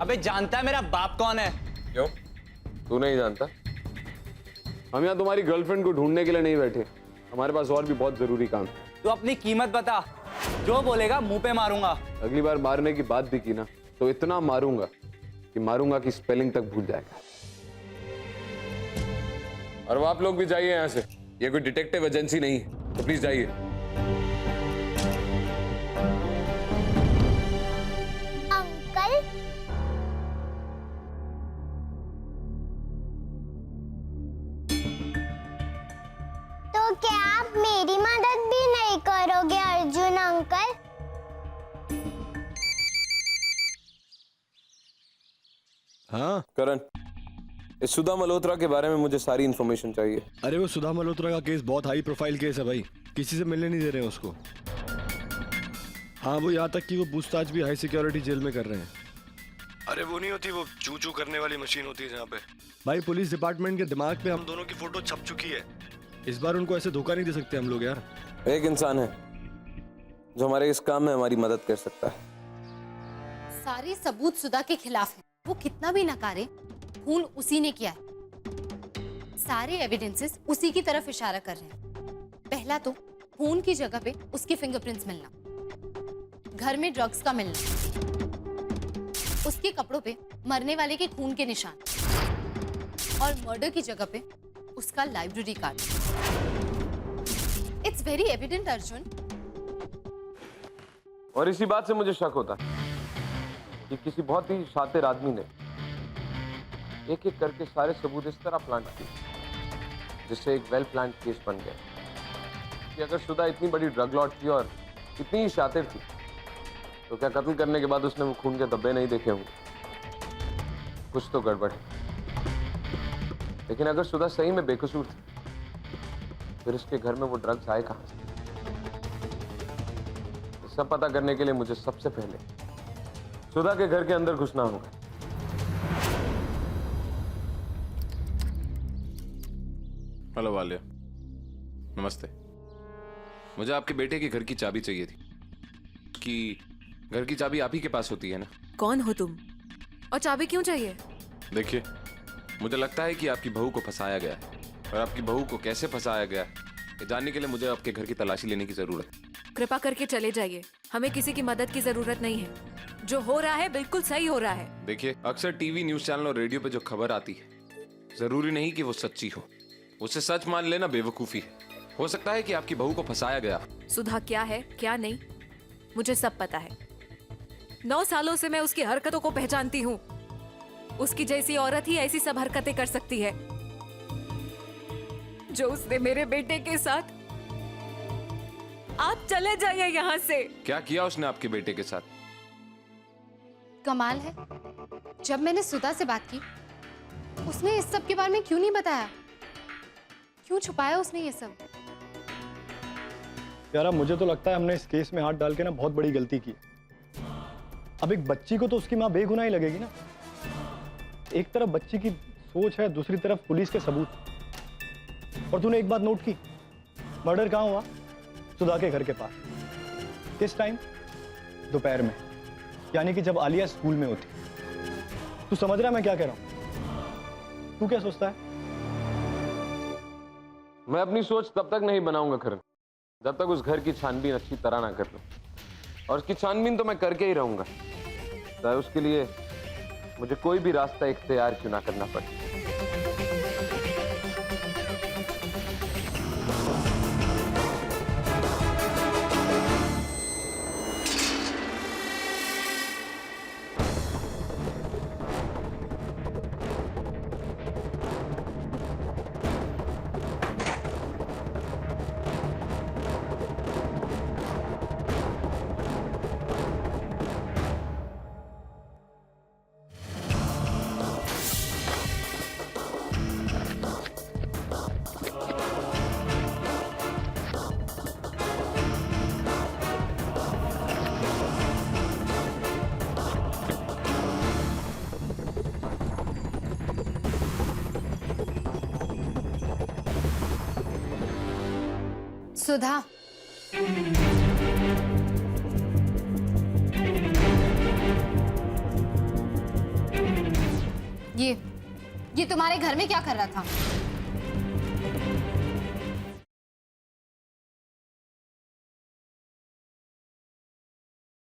अबे जानता है मेरा बाप कौन है? क्यों? तू नहीं जानता? हम यहाँ तुम्हारी गर्लफ्रेंड को ढूंढने के लिए नहीं बैठे, हमारे पास और भी बहुत जरूरी काम है। तू अपनी कीमत बता, जो बोलेगा मुंह पे मारूंगा। अगली बार मारने की बात भी की ना तो इतना मारूंगा कि स्पेलिंग तक भूल जाएगा। और वो आप लोग भी जाइए यहाँ से, ये कोई डिटेक्टिव एजेंसी नहीं है, तो प्लीज जाइए। अंकल, तो क्या आप मेरी मदद भी नहीं करोगे अर्जुन अंकल? हाँ करण, इस सुधा मल्होत्रा के बारे में मुझे सारी इन्फॉर्मेशन चाहिए। अरे वो सुधा मल्होत्रा का केस बहुत हाई प्रोफाइल केस है भाई, किसी से मिलने नहीं दे रहे हैं उसको। हाँ वो यहाँ तक कि वो पूछताछ भी हाई सिक्योरिटी जेल में कर रहे हैं। अरे वो नहीं होती, वो चू चू करने वाली मशीन होती है जहाँ पे। भाई पुलिस डिपार्टमेंट के दिमाग पे हम दोनों की फोटो छप चुकी है, इस बार उनको ऐसे धोखा नहीं दे सकते हम लोग यार। एक इंसान है जो हमारे इस काम में हमारी मदद कर सकता है। सारे सबूत सुधा के खिलाफ हैं। वो कितना भी नकारे, खून उसी ने किया है। सारे एविडेंसेस उसी की तरफ इशारा कर रहे हैं। पहला तो खून की जगह पे उसके फिंगरप्रिंट्स मिलना, घर में ड्रग्स का मिलना, उसके कपड़ों पे मरने वाले के खून के निशान, और मर्डर की जगह पे उसका library card. It's very evident Arjun. और इसी बात से मुझे शक होता है कि किसी बहुत ही शातिर आदमी ने एक एक करके सारे सबूत इस तरह प्लांट किए जिससे एक वेल प्लान्ड केस बन गया कि अगर सुधा इतनी बड़ी ड्रग लॉर्ड थी और इतनी ही शातिर थी तो क्या कत्ल करने के बाद उसने वो खून के धब्बे नहीं देखे होंगे? कुछ तो गड़बड़ है। लेकिन अगर सुधा सही में बेकसूर थी फिर उसके घर में वो ड्रग्स आए कहां से? ये सब पता करने के लिए मुझे सबसे पहले सुधा के घर के अंदर घुसना होगा। हेलो वालिया, नमस्ते। मुझे आपके बेटे के घर की चाबी चाहिए थी। कि घर की चाबी आप ही के पास होती है ना? कौन हो तुम और चाबी क्यों चाहिए? देखिए, मुझे लगता है कि आपकी बहू को फंसाया गया है, और आपकी बहू को कैसे फंसाया गया है ये जानने के लिए मुझे आपके घर की तलाशी लेने की जरूरत है। कृपा करके चले जाइए, हमें किसी की मदद की जरूरत नहीं है। जो हो रहा है बिल्कुल सही हो रहा है। देखिए, अक्सर टीवी न्यूज चैनल और रेडियो पे जो खबर आती है जरूरी नहीं कि वो सच्ची हो। उसे सच मान लेना बेवकूफी है। हो सकता है कि आपकी बहू को फंसाया गया। सुधा क्या है क्या नहीं मुझे सब पता है। 9 सालों से मैं उसकी हरकतों को पहचानती हूँ। उसकी जैसी औरत ही ऐसी सब हरकतें कर सकती है जो उसने मेरे बेटे के साथ। आप चले जाइए यहाँ से। क्या किया उसने आपके बेटे के साथ? कमाल है, जब मैंने सुधा से बात की उसने इस सब के बारे में क्यों नहीं बताया? क्यों छुपाया उसने ये सब? यार मुझे तो लगता है हमने इस केस में हाथ डाल के ना बहुत बड़ी गलती की। अब एक बच्ची को तो उसकी माँ बेगुनाह ही लगेगी ना। एक तरफ बच्ची की सोच है, दूसरी तरफ पुलिस के सबूत। और तूने एक बात नोट की, मर्डर कहाँ हुआ? सुधा के घर के पास। किस टाइम? दोपहर में, यानी कि जब आलिया स्कूल में होती। तू समझ रहा है मैं क्या कह रहा हूं? तू क्या सोचता है? मैं अपनी सोच तब तक नहीं बनाऊंगा करण जब तक उस घर की छानबीन अच्छी तरह ना कर लूं। और उसकी छानबीन तो मैं करके ही रहूंगा, चाहे उसके लिए मुझे कोई भी रास्ता इख्तियार क्यों ना करना पड़े। सुधा, ये तुम्हारे घर में क्या कर रहा था?